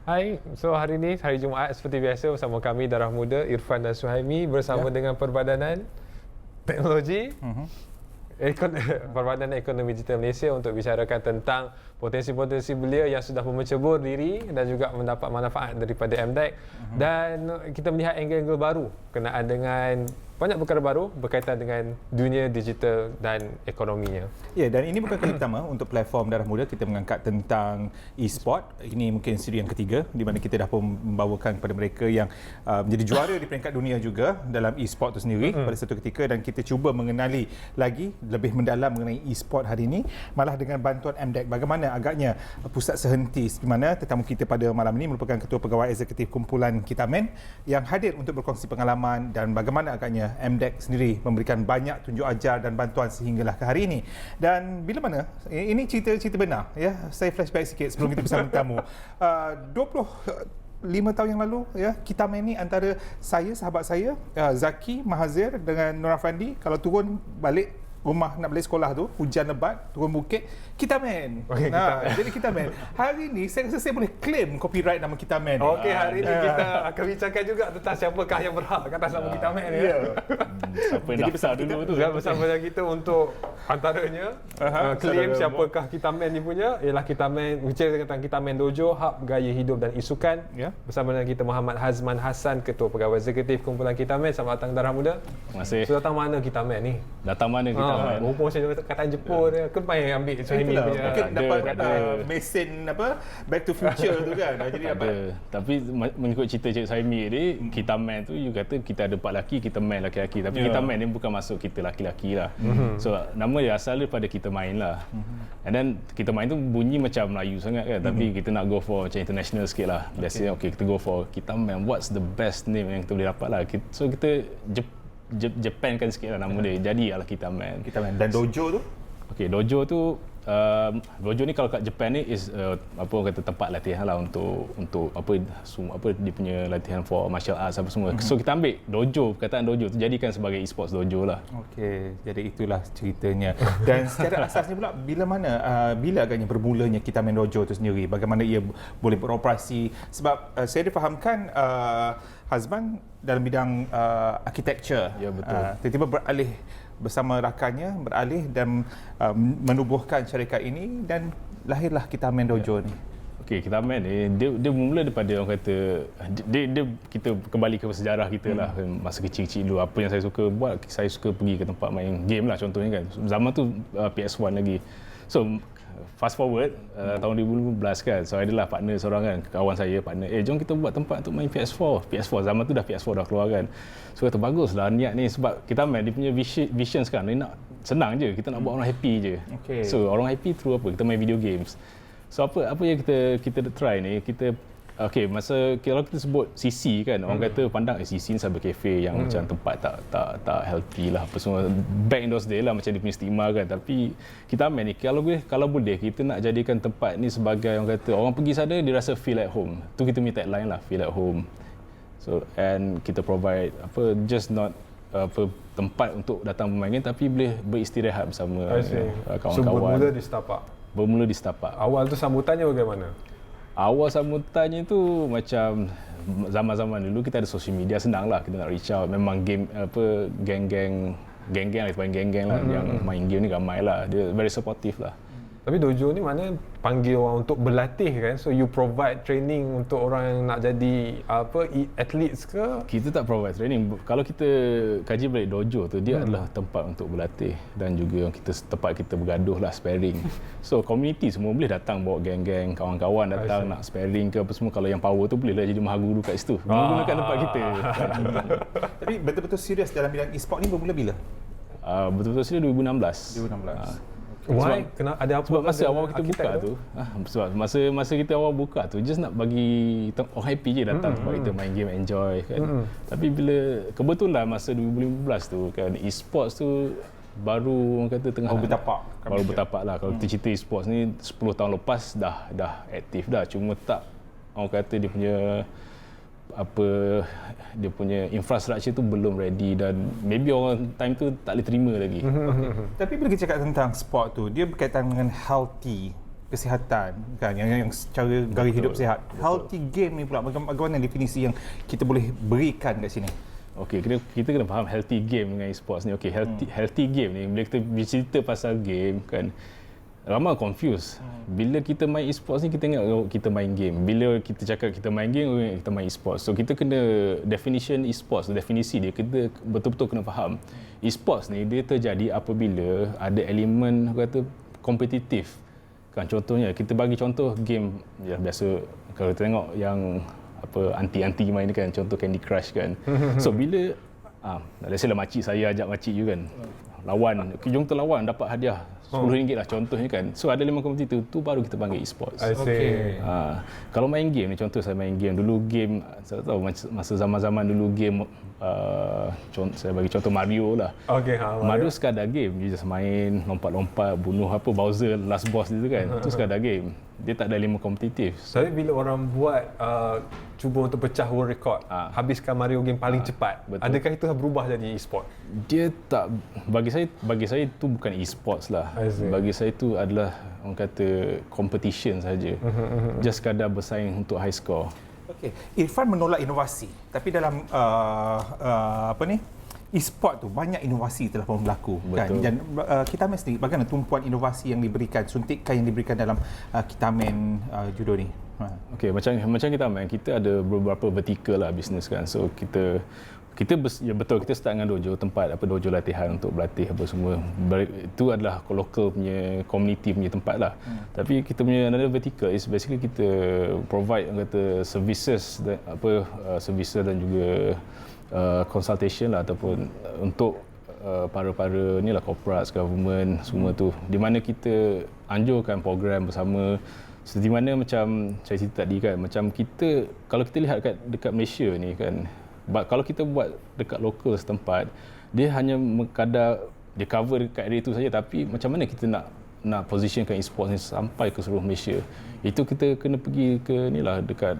Hai, so hari ini hari Jumaat seperti biasa bersama kami Darah Muda, Irfan dan Suhaimi bersama dengan Perbadanan Teknologi Perbadanan Ekonomi Digital Malaysia untuk bicarakan tentang potensi-potensi belia yang sudah memencebur diri dan juga mendapat manfaat daripada MDEC. Dan kita melihat angle-angle baru berkenaan dengan banyak perkara baru berkaitan dengan dunia digital dan ekonominya. Ya, dan ini bukan kali pertama untuk platform Darah Muda kita mengangkat tentang e-sport. Ini mungkin siri yang ketiga di mana kita dah pun membawakan kepada mereka yang menjadi juara di peringkat dunia juga dalam e-sport itu sendiri pada satu ketika, dan kita cuba mengenali lagi lebih mendalam mengenai e-sport hari ini malah dengan bantuan MDEC. Bagaimana agaknya pusat sehentis, di mana tetamu kita pada malam ini merupakan Ketua Pegawai Eksekutif Kumpulan Kitamen yang hadir untuk berkongsi pengalaman dan bagaimana agaknya MDEC sendiri memberikan banyak tunjuk ajar dan bantuan sehinggalah ke hari ini. Dan bila mana ini cerita benar ya, saya flashback sikit sebelum kita bersama tetamu. 25 tahun yang lalu ya, Kitamen ni antara saya, sahabat saya Zaki Mahazir dengan Nur Afandi, kalau turun balik rumah nak balik sekolah tu, hujan lebat, turun bukit, Kitamen. Jadi Kitamen. Hari ni saya rasa saya boleh claim copyright nama Kitamen. Okey, hari ini kita akan bincangkan juga tentang siapakah yang berhak atas nama Kitamen ni. Ya. Siapa yang daftar dulu tu. Bersama dengan kita untuk antaranya claim siapakah Kitamen ni punya ialah Kitamen, bicara tentang Kitamen Dojo, hub gaya hidup dan isukan. Ya. Bersama dengan kita Muhammad Hazman Hassan, Ketua Pegawai Eksekutif Kumpulan Kitamen. Selamat datang Darah Muda. Terima kasih. So, datang mana Kitamen ni? Datang mana Kitamen? Rupa macam kataan Jepun dia. Kan main ambil Suhaimi punya. Mungkin dapat mesin Back to Future tu kan. Jadi dapat. Tapi mengikut cerita Cik Suhaimi ni, Kitamen tu you kata kita ada 4 lelaki, kita main lelaki-lelaki. Tapi Kitamen ni bukan masuk kita lelaki-lelaki lah. So nama dia asal daripada kita main lah. And then kita main tu bunyi macam Melayu sangat kan. Tapi kita nak go for macam international sikit lah. Biasanya kita go for Kitamen. What's the best name yang kita boleh dapat lah. So kita Japan kan sikit lah nama dia. Jadi ialah Kitamen. Dan dojo tu? Okey, dojo tu dojo ni kalau kat Japan ni is apa orang kata tempat latihan lah untuk apa dia punya latihan for martial arts apa semua. So kita ambil dojo, perkataan dojo tu jadikan sebagai e-sports dojo lah. Okey, jadi itulah ceritanya. Dan secara asasnya pula bila agaknya bermulanya Kitamen Dojo tu sendiri? Bagaimana ia boleh beroperasi? Sebab saya difahamkan Hazman dalam bidang architecture. Ya, betul. Tiba-tiba beralih bersama rakannya, beralih dan menubuhkan syarikat ini dan lahirlah Kitamen Dojo ni. Okey, Kitamen ni dia bermula daripada orang kata dia kita kembali ke sejarah kita lah masa kecil-kecil dulu. Apa yang saya suka buat, saya suka pergi ke tempat main game lah contohnya kan. Zaman tu PS1 lagi. So fast forward tahun 2015 kan. So adalah partner seorang kan, kawan saya partner, jom kita buat tempat untuk main PS4 zaman tu dah PS4 dah keluar kan. So kata baguslah niat ni, sebab Kitamen dia punya vision sekarang ni nak senang je, kita nak buat orang happy je. So orang happy through apa? Kita main video games. So apa yang kita try ni, kita kalau kita sebut CC kan, orang kata pandang CC ni cyber cafe yang macam tempat tak healthy lah apa semua. Back in those days lah macam dia punya stigma kan. Tapi Kitamen ni kalau boleh kita nak jadikan tempat ni sebagai orang kata orang pergi sana dia rasa feel at home. Tu kita punya tagline lah, feel at home. So and kita provide just not tempat untuk datang bermain game, tapi boleh beristirahat bersama kawan-kawan. So bermula di setapak. Awal tu sambutannya bagaimana? Awal sambutannya tu macam zaman-zaman dulu kita ada social media, senang lah kita nak reach out. Memang game geng-geng lah yang main game ni ramai lah. Dia very supportive lah. Tapi dojo ni mana panggil orang untuk berlatih kan, so you provide training untuk orang yang nak jadi athletes ke? Kita tak provide training. Kalau kita kaji balik dojo tu, dia adalah tempat untuk berlatih dan juga tempat kita bergaduh lah, sparring. So community semua boleh datang, bawa geng-geng kawan-kawan datang nak sparring ke apa semua. Kalau yang power tu boleh lah jadi mahaguru kat situ, menggunakan tempat kita. Tapi betul-betul serius dalam bidang e-sport ni bermula bila? Betul-betul serius 2016. Why? Kena ada apa? Sebab masa awal kita buka tu, sebab masa kita awal buka tu just nak bagi orang happy je datang tempat kita main game, enjoy kan. Tapi bila kebetulan masa 2015 tu kan, e-sports tu baru orang kata tengah baru bertapak lah. Kalau kita cerita e-sports ni 10 tahun lepas dah aktif dah, cuma tak orang kata dia punya infrastruktur tu belum ready dan maybe orang time tu tak boleh terima lagi. Tapi bila kita cakap tentang sport tu, dia berkaitan dengan healthy kesihatan kan, yang secara gaya hidup sihat. Healthy game ni pula bagaimana definisi yang kita boleh berikan kat sini? Okey, kita kena faham healthy game dengan e-sports ni. Okey, healthy game ni bila kita bercerita pasal game kan, ramai confuse. Bila kita main e-sports ni kita ingat kita main game. Bila kita cakap kita main game, kita main e-sports. So kita kena definition e-sports, definisi dia kita betul-betul kena faham. E-sports ni dia terjadi apabila ada elemen kata kompetitif. Kan contohnya kita bagi contoh game ya biasa kalau kita tengok yang apa anti main ni kan, contoh Candy Crush kan. So bila let's say lah makcik saya ajak makcik you kan lawan, jom kita lawan dapat hadiah RM10 lah contohnya kan. So ada 5 kompetitor tu baru kita panggil e-sports. Okey. Kalau main game ni, contoh saya main game dulu, game saya tahu masa zaman-zaman dulu game saya bagi contoh Mario lah. Okey, Mario sekadar game, dia just main lompat-lompat bunuh apa Bowser last boss dia tu kan. Itu sekadar game. Dia tak ada elemen kompetitif. Tapi bila orang buat cuba untuk pecah world record, habiskan Mario game paling cepat, betul. adakah itu berubah jadi e-sport? Dia tak, bagi saya itu bukan e-sports lah. Bagi saya itu adalah orang kata competition saja. Just sekadar bersaing untuk high score. Okey, Irfan menolak inovasi, tapi dalam e-sport tu banyak inovasi telah pun berlaku. Kan? Dan kita main sendiri, bagaimana tumpuan inovasi yang diberikan, suntikan yang diberikan dalam kita main judo ni? Okey, macam kita main, kita ada beberapa vertikal lah bisnes kan. So kita ya betul, kita start dengan dojo, tempat dojo latihan untuk berlatih apa semua. Itu adalah local punya community punya tempat lah. Tapi kita punya another vertical is basically kita provide kata services dan juga consultation lah, ataupun untuk para ni lah corporates, government semua tu, di mana kita anjurkan program bersama. Seperti mana macam saya cerita tadi kan, macam kita kalau kita lihat dekat Malaysia ni kan, kalau kita buat dekat lokal setempat, dia hanya dia cover dekat area itu saja, tapi macam mana kita nak positionkan e-sports ni sampai ke seluruh Malaysia? Itu kita kena pergi ke ni lah dekat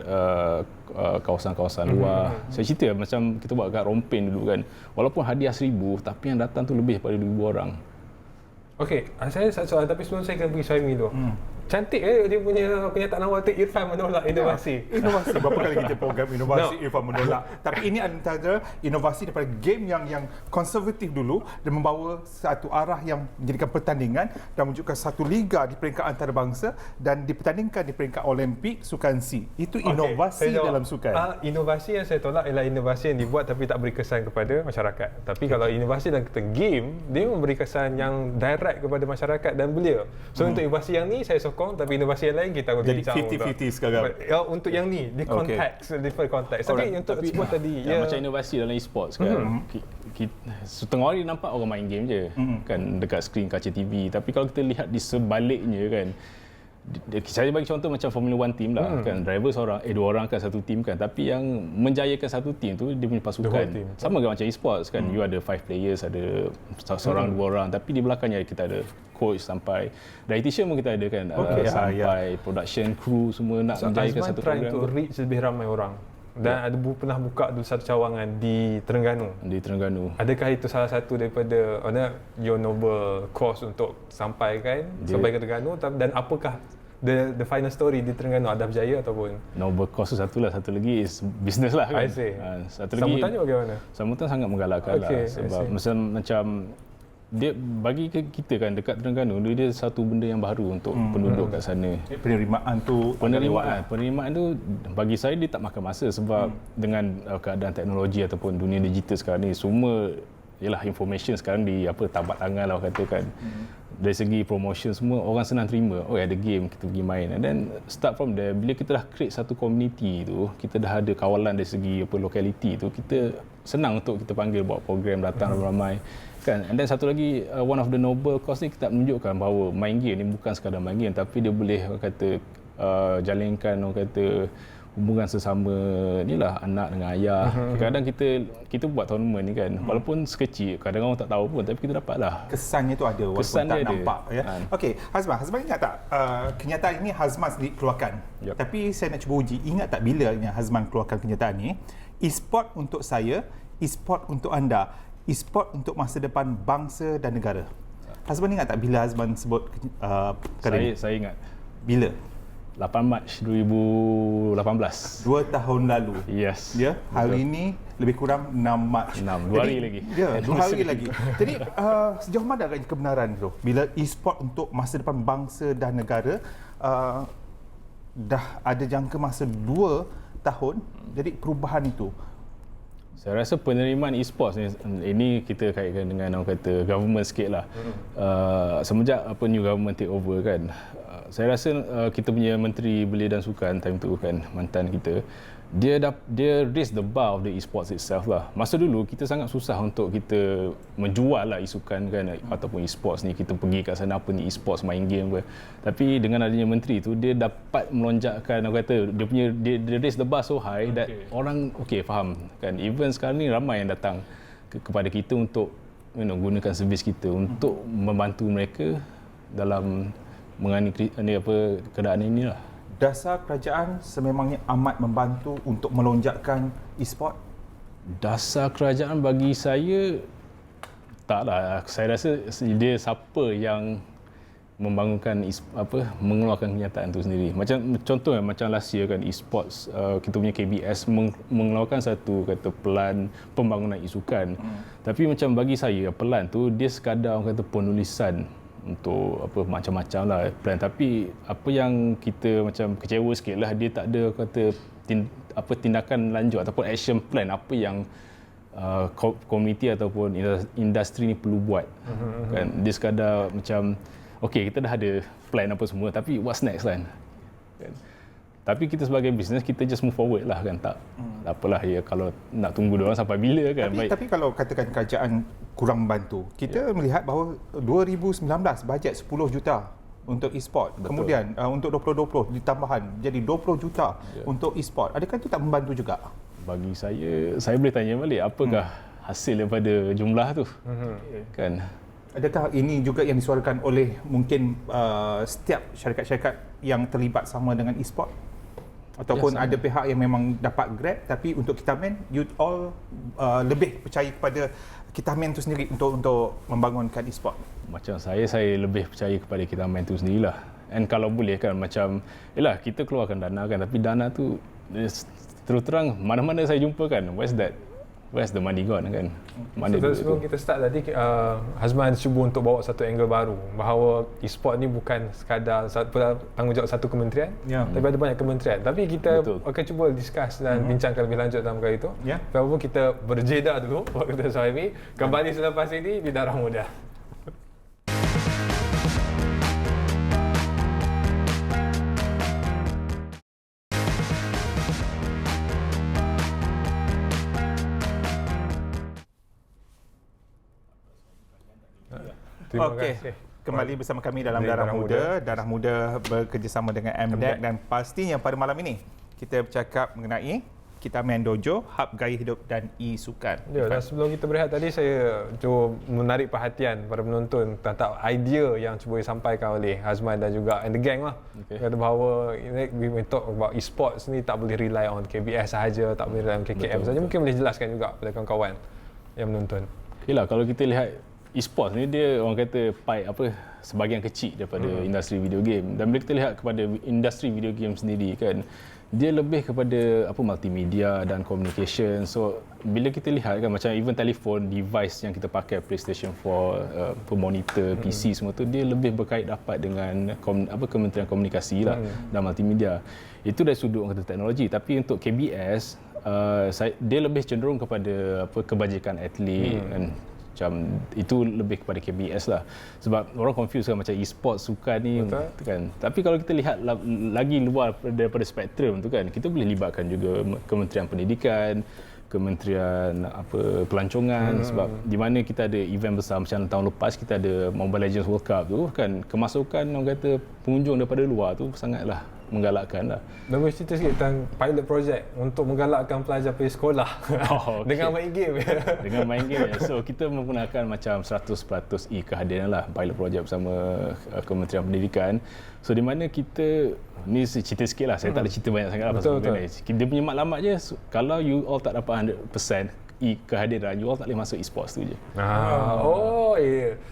kawasan-kawasan luar. Saya cerita macam kita buat kat Rompin dulu kan, walaupun hadiah 1,000 tapi yang datang tu lebih daripada 2,000 orang. Okey, saya satu soalan, tapi sebelum saya kena pergi Suhaimi dulu. Cantik dia punya kenyataan awal tu, Irfan menolak inovasi. Inovasi, berapa kali kita program inovasi, Irfan menolak. Tapi ini antara inovasi daripada game yang konservatif dulu dan membawa satu arah yang menjadikan pertandingan dan menunjukkan satu liga di peringkat antarabangsa dan dipertandingkan di peringkat Olimpik Sukan C. Itu inovasi dalam sukan. Inovasi yang saya tolak ialah inovasi yang dibuat tapi tak beri kesan kepada masyarakat. Tapi kalau inovasi dalam game, dia memberi kesan yang direct kepada masyarakat dan belia. So untuk inovasi yang ni saya sokong, tapi inovasi yang lain kita akan jadi 50-50 sekarang. Untuk yang ni di konteks, different konteks. Tapi untuk sebut tadi macam inovasi dalam e-sports kan. Setengah hari nampak orang main game je kan dekat skrin kaca TV, tapi kalau kita lihat di sebaliknya kan, saya bagi contoh macam Formula 1 team lah kan, driver seorang, 2 orang kan satu team kan, tapi yang menjayakan satu team tu dia punya pasukan. Sama juga macam e-sports kan, you ada 5 players, ada seorang 2 orang, tapi di belakangnya kita ada coach sampai dietitian pun kita ada kan, sampai production crew semua nak menjayakan satu program. Azman try to reach lebih ramai orang. Dan ada pernah buka satu cawangan di Terengganu. Adakah itu salah satu daripada your noble cause untuk sampai ke Terengganu, dan apakah the final story di Terengganu? Ada berjaya ataupun noble cause satu lagi is business lah kan. Satu lagi sambutannya bagaimana? Sambutan sangat menggalakkan lah, sebab macam dia bagi kita kan dekat Terengganu, dia satu benda yang baru untuk penduduk kat sana. Penerimaan tu bagi saya dia tak makan masa, sebab dengan keadaan teknologi ataupun dunia digital sekarang ni, semua ialah information sekarang di tapak tangan lah katakan. Dari segi promotion semua orang senang terima. Ada game, kita pergi main. And then start from there, bila kita dah create satu community tu, kita dah ada kawalan dari segi locality tu, kita senang untuk kita panggil buat program, datang ramai-ramai kan. And then satu lagi, one of the noble cause ni, kita menunjukkan bahawa main game ni bukan sekadar main game, tapi dia boleh jalinkan hubungan sesama ni lah, anak dengan ayah. Kadang kita buat tournament ni kan, walaupun sekecil, kadang orang tak tahu pun, tapi kita dapat lah kesannya tu ada, walaupun tak nampak ya. Okey, Hazman ingat tak kenyataan ini Hazman sendiri keluarkan? Tapi saya nak cuba uji, ingat tak bila Hazman keluarkan kenyataan ni? E-sport untuk saya, e-sport untuk anda, e-sport untuk masa depan bangsa dan negara. Hazman ingat tak bila Hazman sebut saya ingat. Bila? 8 Mac 2018. 2 tahun lalu. Yes. Ya, hari ini lebih kurang 6 Mac. 6, 2 hari lagi. Ya, 2 hari lagi. Jadi sejauh mana agaknya kebenaran tu? Bila e-sport untuk masa depan bangsa dan negara dah ada jangka masa 2 tahun, jadi perubahan itu. Saya rasa penerimaan e-sports ni, ini kita kaitkan dengan orang kata government sikit lah. Semenjak new government take over kan, saya rasa kita punya Menteri Belia dan Sukan time tu kan, mantan kita, dia raise the bar of the e-sports itself lah. Masa dulu kita sangat susah untuk kita menjual lah e-sukan kan, ataupun e-sports ni, kita pergi kat sana apa ni e-sports, main game ke. Tapi dengan adanya menteri tu, dia dapat melonjakkan, orang kata dia raise the bar so high that orang faham kan. Even sekarang ni ramai yang datang kepada kita untuk gunakan servis kita untuk membantu mereka dalam mengani keadaan inilah. Dasar kerajaan sememangnya amat membantu untuk melonjakkan e-sport? Dasar kerajaan bagi saya taklah. Saya rasa dia siapa yang membangunkan mengeluarkan kenyataan itu sendiri. Macam contohnya macam last year kan, e-sports kita punya KBS mengeluarkan satu kata pelan pembangunan e-sukan. Tapi macam bagi saya pelan tu dia sekadar orang kata penulisan untuk macam-macam lah plan, tapi apa yang kita macam kecewa sikit lah, dia tak ada kata tindakan lanjut ataupun action plan apa yang komuniti ataupun industri ni perlu buat kan. Dia sekadar macam kita dah ada plan apa semua, tapi what's next kan. Tapi kita sebagai bisnes, kita just move forward lah kan. Tak apalah ya, kalau nak tunggu diorang sampai bila kan. Tapi kalau katakan kerajaan kurang membantu, kita melihat bahawa 2019 bajet 10 juta untuk e-sport. Betul. Kemudian untuk 2020 ditambahan jadi 20 juta untuk e-sport. Adakah itu tak membantu juga? Bagi saya boleh tanya balik, apakah hasil daripada jumlah tu? Kan? Adakah ini juga yang disuarakan oleh mungkin setiap syarikat-syarikat yang terlibat sama dengan e-sport? Ataupun ada pihak yang memang dapat grab, tapi untuk Kitamen, you all lebih percaya kepada Kitamen itu sendiri untuk membangunkan e-sport? Macam saya lebih percaya kepada Kitamen itu sendirilah. And kalau boleh kan, macam kita keluarkan dana kan, tapi dana tu terus terang mana-mana saya jumpa kan, where's the money gone kan. Mana sebelum kita start tadi, Hazman cuba untuk bawa satu angle baru bahawa e-sport ni bukan sekadar tanggungjawab satu kementerian, tapi ada banyak kementerian. Tapi kita akan cuba discuss dan bincangkan lebih lanjut dalam perkara itu. Walaupun kita berjeda dulu waktu kita Suhaimi, kembali selepas ini di Darah Muda. Okey, kembali bersama kami dalam Darah Muda. Darah Muda bekerjasama dengan MDEC dan pastinya pada malam ini kita bercakap mengenai Kitamen Dojo, hub gaya hidup dan e-sukan. Ya, dan sebelum kita berehat tadi, saya cuba menarik perhatian para penonton tentang idea yang cuba disampaikan oleh Hazman dan juga and the gang lah. Kata bahawa we talk about e-sports ni tak boleh rely on KBS sahaja, tak boleh rely on KKM sahaja. Mungkin boleh jelaskan juga kepada kawan-kawan yang menonton. Yalah, kalau kita lihat e-sports ni, dia orang kata sebahagian kecil daripada industri video game. Dan bila kita lihat kepada industri video game sendiri kan, dia lebih kepada multimedia dan communication. So bila kita lihat kan, macam even telefon device yang kita pakai, PlayStation 4, monitor, PC semua tu, dia lebih berkait rapat dengan Kementerian Komunikasi lah dan multimedia. Itu dari sudut orang kata teknologi. Tapi untuk KBS, dia lebih cenderung kepada kebajikan atlet kan. Macam itu lebih kepada KBS lah, sebab orang confuse kan macam e-sports sukan ni kan. Tapi kalau kita lihat lagi luar daripada spektrum tu kan, kita boleh libatkan juga Kementerian Pendidikan, Kementerian Pelancongan, sebab di mana kita ada event besar macam tahun lepas kita ada Mobile Legends World Cup tu kan, kemasukan orang kata pengunjung daripada luar tu sangatlah menggalakkan lah. Dan boleh cerita sikit tentang pilot project untuk menggalakkan pelajar pergi sekolah dengan main game. Dengan main game. So kita menggunakan macam 100% kehadiran lah pilot project bersama Kementerian Pendidikan. So di mana kita, ni cerita sikit lah, saya tak ada cerita banyak sangat lah. Betul. Dia punya maklumat je, kalau you all tak dapat 100%, kehadiran, you all tak boleh masuk e-sports tu je.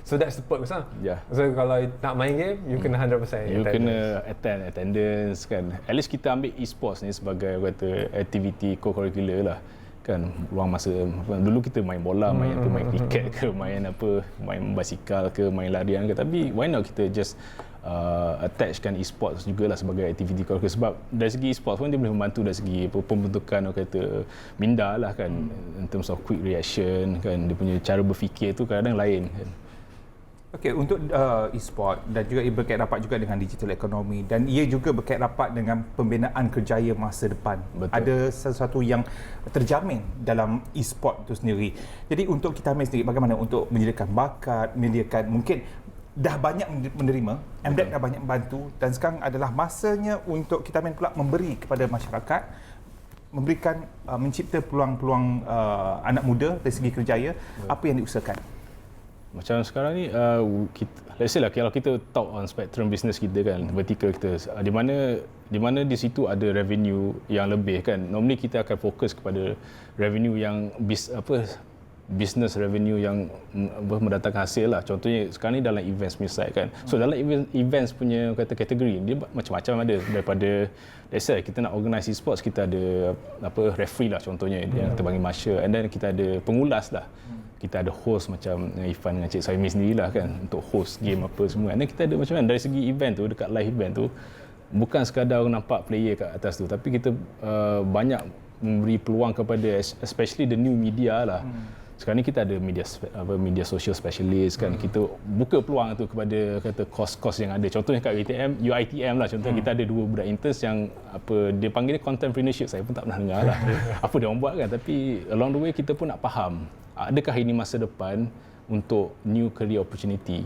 So that's the purpose lah. Yeah. So kalau nak main game, you kena 100% You attendance. kena attendance kan. At least kita ambil e-sports ni sebagai kata aktiviti co-curricular lah. Kan luang masa dulu kita main bola, main kriket ke, main basikal ke, main larian ke, tapi why not kita just attachkan e-sports jugalah sebagai aktiviti curricular, sebab dari segi e-sports pun dia boleh membantu dari segi pembentukan orang kata minda lah kan, in terms of quick reaction kan, dia punya cara berfikir tu kadang-kadang lain kan. Okey, untuk e-sport dan juga ia berkait rapat juga dengan digital ekonomi dan ia juga berkait rapat dengan pembinaan kerjaya masa depan. Betul. Ada sesuatu yang terjamin dalam e-sport itu sendiri. Jadi untuk kita ambil sendiri bagaimana untuk menyediakan bakat, menyediakan mungkin dah banyak menerima, MDEC dah banyak membantu dan sekarang adalah masanya untuk kita pula memberi kepada masyarakat, memberikan mencipta peluang-peluang anak muda dari segi kerjaya. Apa yang diusahakan? Macam sekarang ni let's say lah kalau kita talk on spectrum business kita kan, vertical kita, di mana di situ ada revenue yang lebih kan, normally kita akan fokus kepada revenue yang business revenue yang mendatangkan hasil lah. Contohnya sekarang ni dalam events punya side kan, so dalam events punya kata kategori dia macam-macam ada, daripada let's say kita nak organise e-sports, kita ada referee lah contohnya, yang kita panggil marshal, and then kita ada pengulas lah, kita ada host macam Ifan dengan Cik Saimi sendirilah kan, untuk host game apa semua. Dan kita ada macam mana dari segi event tu, dekat live event tu, bukan sekadar nampak player kat atas tu, tapi kita banyak memberi peluang kepada especially the new media lah. Sekarang ni kita ada media social specialist kan, kita buka peluang tu kepada kata kos-kos yang ada. Contohnya kat UiTM, UiTM lah contohnya, kita ada 2 budak interns yang dia panggil dia contentpreneurship, saya pun tak pernah dengar lah apa dia orang buat kan, tapi along the way kita pun nak faham adakah ini masa depan untuk new career opportunity.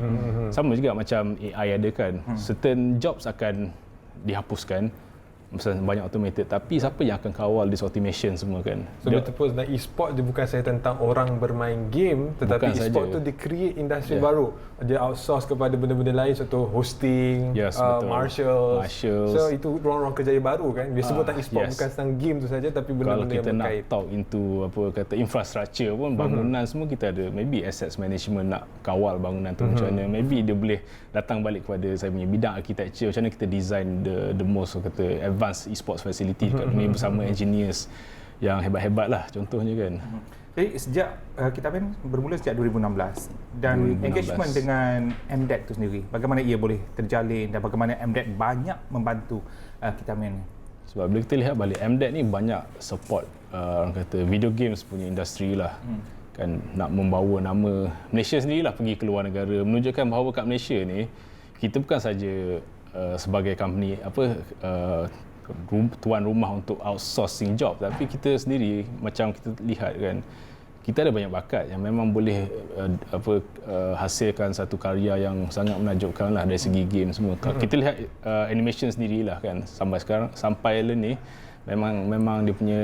Sama juga macam AI ada kan, certain jobs akan dihapuskan, misalnya banyak automated, tapi siapa yang akan kawal this automation semua kan. So betul-betul dan e-sport dia bukan sahaja tentang orang bermain game, tetapi e-sport tu dia create industri baru. Dia outsource kepada benda-benda lain, contoh hosting, marshals. So itu ruang-ruang kerjaya baru kan. Dia sebut tentang e-sport bukan tentang game tu saja, tapi benda-benda yang berkait. Kalau kita nak talk into infrastructure pun, bangunan semua kita ada, maybe assets management nak kawal bangunan tu macam mana. Maybe dia boleh datang balik kepada saya punya bidang architecture, macam mana kita design the most kata advanced e-sports facility dekat dunia bersama engineers yang hebat-hebat lah contohnya kan. Jadi sejak kita bermula sejak 2016 dan engagement dengan MDEC tu sendiri, bagaimana ia boleh terjalin dan bagaimana MDEC banyak membantu kita ni? Sebab bila kita lihat balik, MDEC ni banyak support orang kata video games punya industri lah. Kan nak membawa nama Malaysia sendirilah pergi ke luar negara, menunjukkan bahawa kat Malaysia ni kita bukan saja sebagai company tuan rumah untuk outsourcing job, tapi kita sendiri macam kita lihat kan, kita ada banyak bakat yang memang boleh hasilkan satu karya yang sangat menakjubkan lah dari segi game semua. Kita lihat animation sendirilah kan, sampai ni memang dia punya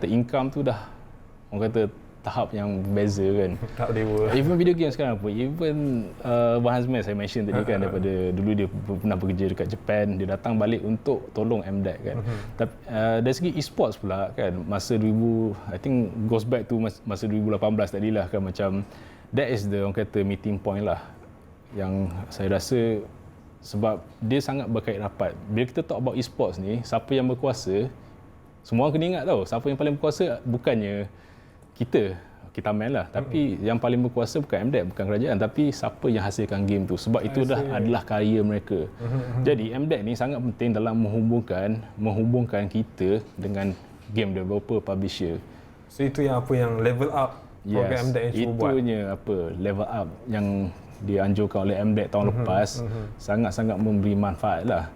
income tu dah orang kata tahap yang berbeza kan. Tak dewa. Even video game sekarang pun, even Bahansman saya mention tadi kan, daripada dulu dia pernah bekerja dekat Japan, dia datang balik untuk tolong MDEC kan. Tapi dari segi e-sports pula kan, masa 2000, I think goes back to masa 2018 tadi lah kan, macam that is the orang kata meeting point lah, yang saya rasa sebab dia sangat berkait rapat. Bila kita talk about e-sports ni, siapa yang berkuasa, semua orang kena ingat tau, siapa yang paling berkuasa bukannya kita main lah, tapi yang paling berkuasa bukan MDEC, bukan kerajaan, tapi siapa yang hasilkan game tu, sebab itu adalah karya mereka. Jadi MDEC ni sangat penting dalam menghubungkan kita dengan game developer, publisher. So itu yang level up program MDEC yang cuba buat. Itunya level up yang dianjurkan oleh MDEC tahun lepas, sangat-sangat memberi manfaat lah.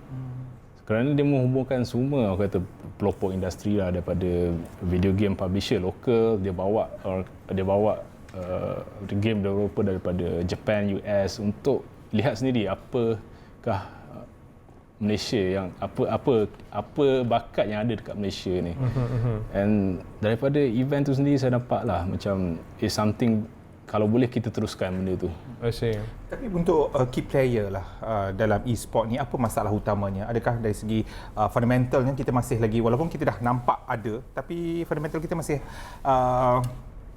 Kerana dia menghubungkan semua orang kata pelopor industri lah, daripada video game publisher lokal, dia bawa game developer daripada Japan, US untuk lihat sendiri apakah Malaysia yang apa bakat yang ada dekat Malaysia ni. And daripada event tu sendiri saya nampak lah macam is something kalau boleh kita teruskan benda tu. I see. Tapi untuk key player lah dalam e-sport ni, apa masalah utamanya? Adakah dari segi fundamentalnya kita masih lagi, walaupun kita dah nampak ada, tapi fundamental kita masih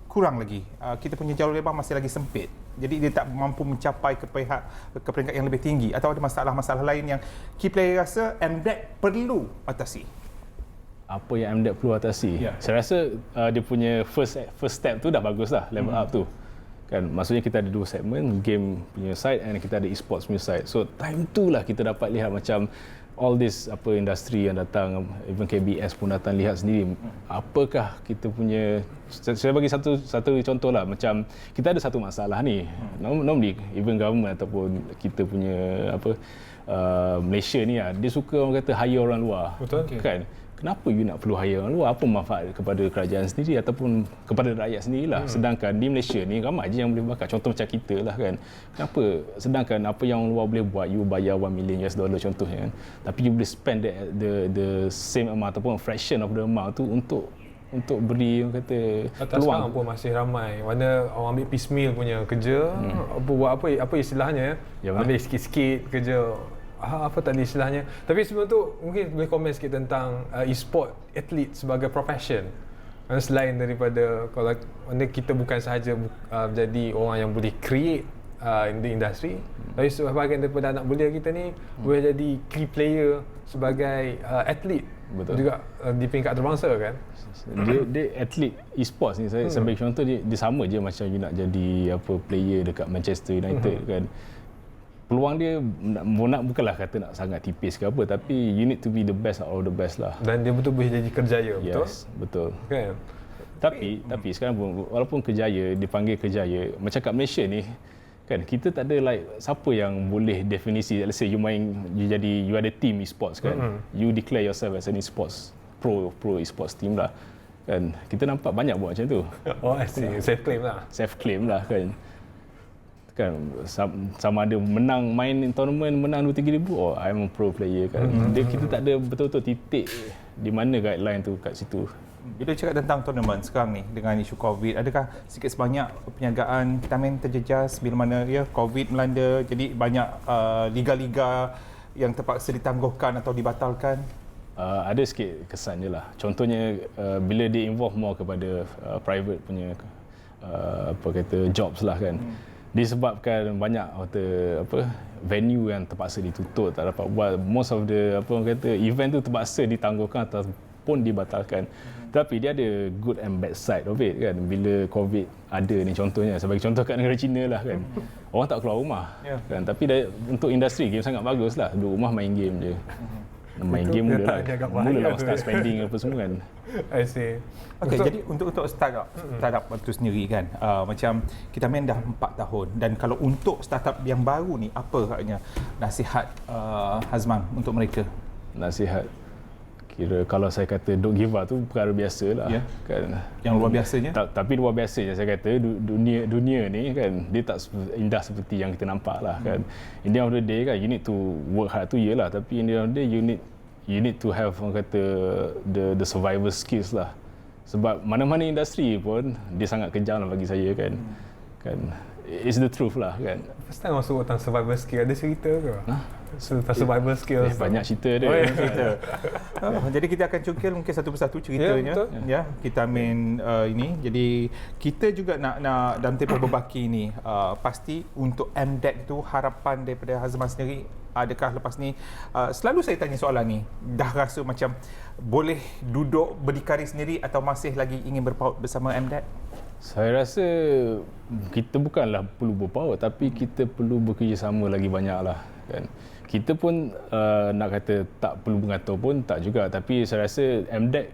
kurang lagi. Kita punya jalur lebar masih lagi sempit. Jadi dia tak mampu mencapai ke peringkat yang lebih tinggi, atau ada masalah-masalah lain yang key player rasa MDEC perlu atasi. Apa yang MDEC perlu atasi? Ya. Saya rasa dia punya first step tu dah bagus lah, level up tu. Kan, maksudnya kita ada 2 segmen, game punya side and kita ada e-sports punya side. So time tu lah kita dapat lihat macam all this industri yang datang, even KBS pun datang lihat sendiri apakah kita punya. Saya bagi satu contoh lah, macam kita ada satu masalah ni, normally even government ataupun kita punya Malaysia ni lah, dia suka orang kata hire orang luar. Betul. Kan, kenapa you nak perlu hire orang luar? Apa manfaat kepada kerajaan sendiri ataupun kepada rakyat sendirilah. Sedangkan di Malaysia ni ramai je yang boleh bakar. Contoh macam kita lah kan. Kenapa? Sedangkan apa yang orang luar boleh buat, you bayar $1 million contohnya kan. Tapi you boleh spend the same amount ataupun fraction of the amount tu untuk beri orang kata Atas peluang. sekarang pun masih ramai mana orang ambil piecemeal punya kerja, buat apa istilahnya, Ya, benar. ambil sikit-sikit kerja. Apa tadi istilahnya? Tapi sebelum tu mungkin boleh komen sikit tentang e-sport atlet sebagai profession. Selain daripada kalau mana kita bukan sahaja jadi orang yang boleh create in the industry, tapi sebahagian daripada anak belia kita ni boleh jadi key player sebagai atlet. Betul. Juga di peringkat terbangsa kan. Dia atlet e-sports ni, saya bagi contoh, dia sama je macam you nak jadi player dekat Manchester United kan. Peluang dia bukanlah kata nak sangat tipis ke apa, tapi you need to be the best out of the best lah. Dan dia betul boleh jadi kerjaya, betul? Yes, betul. Kan? Tapi sekarang pun walaupun kerjaya, dipanggil kerjaya, macam kat Malaysia ni kan, kita tak ada siapa yang boleh definisi, let's say you ada team e-sports kan, you declare yourself as an e-sports pro e-sports team lah kan. Kita nampak banyak buat macam tu. Oh, I see. Self claim lah. Self claim lah kan. Sama ada main tournament menang 2-3 ribu, I'm a pro player kan. Kita tak ada betul-betul titik di mana guideline tu kat situ. Bila cakap tentang tournament sekarang ni dengan isu COVID, adakah sikit sebanyak perniagaan kita main terjejas bila mana COVID melanda, jadi banyak liga-liga yang terpaksa ditangguhkan atau dibatalkan? Ada sikit kesan je lah. Contohnya bila dia involve more kepada private punya jobs lah kan. Disebabkan banyak venue yang terpaksa ditutup, tak dapat buat, most of the event tu terpaksa ditangguhkan ataupun dibatalkan. Tapi dia ada good and bad side of it kan. Bila COVID ada ni, contohnya sebagai contoh kat negara China lah kan, orang tak keluar rumah kan. Tapi untuk industri game sangat bagus lah, duduk rumah main game je. Main game mulalah start spending apa semua kan. I see. Okey, jadi untuk startup itu sendiri kan, macam kita main dah 4 tahun, dan kalau untuk startup yang baru ni, apa katanya nasihat Hazman untuk mereka? Nasihat, kira kalau saya kata don't give up tu perkara biasa lah kan. Yang luar biasanya? Tapi luar biasanya saya kata dunia ni kan, dia tak indah seperti yang kita nampak lah kan. In the end of the day kan, you need to work hard tu yelah, tapi in the end of the day you need to have orang kata the survival skills lah. Sebab mana-mana industri pun dia sangat kejam lah bagi saya kan. It's the truth lah kan. First time masuk tentang survival skill, ada cerita ke? Tentang survival skills. Banyak cerita dia. Jadi kita akan cungkil mungkin satu persatu ceritanya. Kita main ini. Jadi kita juga nak dalam tempoh berbaki ni, pasti untuk MDEC tu harapan daripada Hazman sendiri, adakah lepas ni, selalu saya tanya soalan ni, dah rasa macam boleh duduk berdikari sendiri atau masih lagi ingin berpaut bersama MDEC? Saya rasa kita bukanlah perlu berpaut, tapi kita perlu bekerjasama lagi banyak lah kan. Kita pun nak kata tak perlu mengatur pun tak juga, tapi saya rasa MDEC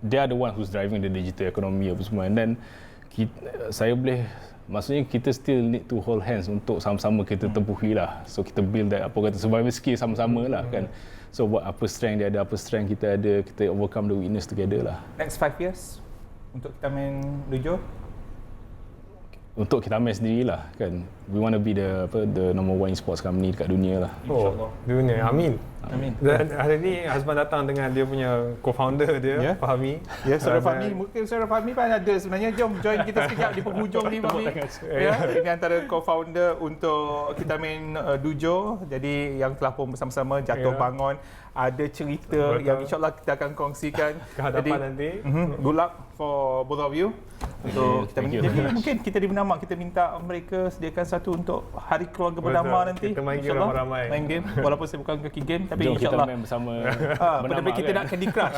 dia ada one who's driving the digital economy apa semua, dan saya boleh, maksudnya kita still need to hold hands untuk sama-sama kita tempuhi lah. So kita build that survival skill sama-sama lah kan. So buat apa strength dia ada, apa strength kita ada, kita overcome the weakness together lah. Next 5 years untuk kita main Lujo? Untuk kita main sendirilah kan. We want to be the number one sports company dekat dunia lah. Oh, dunia. Amin. Amin. Dan hari ni Hazman datang dengan dia punya co-founder dia, Ya. Fahmi. Ya, Saudara Dan- Fahmi, mungkin Saudara Fahmi pun ada sebenarnya. Jom join kita sekejap di penghujung ni, Fahmi. Ya, ini antara co-founder untuk kita main Dujo. Jadi yang telah pun bersama-sama jatuh Ya. bangun. Ada cerita Betul. yang insyaAllah kita akan kongsikan. Ke hadapan nanti. Good luck for both of you. Untuk kita thank you. jadi mungkin kita di Bernama kita minta mereka sediakan satu untuk hari keluarga bernama Betul. nanti. Kita main game InsyaAllah. ramai-ramai. Main game walaupun saya bukan kaki game tapi Jom kita insyaAllah main bersama pada kita nak Candy Crush.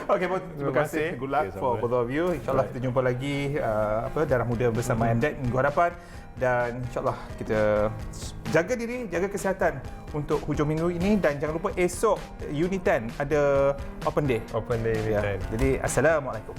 Okey, terima kasih. Good luck Okay, for sama. both of you. InsyaAllah kita jumpa lagi Darah Muda bersama MDEC minggu hadapan. Dan insyaAllah kita jaga diri, jaga kesihatan untuk hujung minggu ini. Dan jangan lupa esok Unit 10 ada Open Day. Open day Ya. weekend. Jadi Assalamualaikum.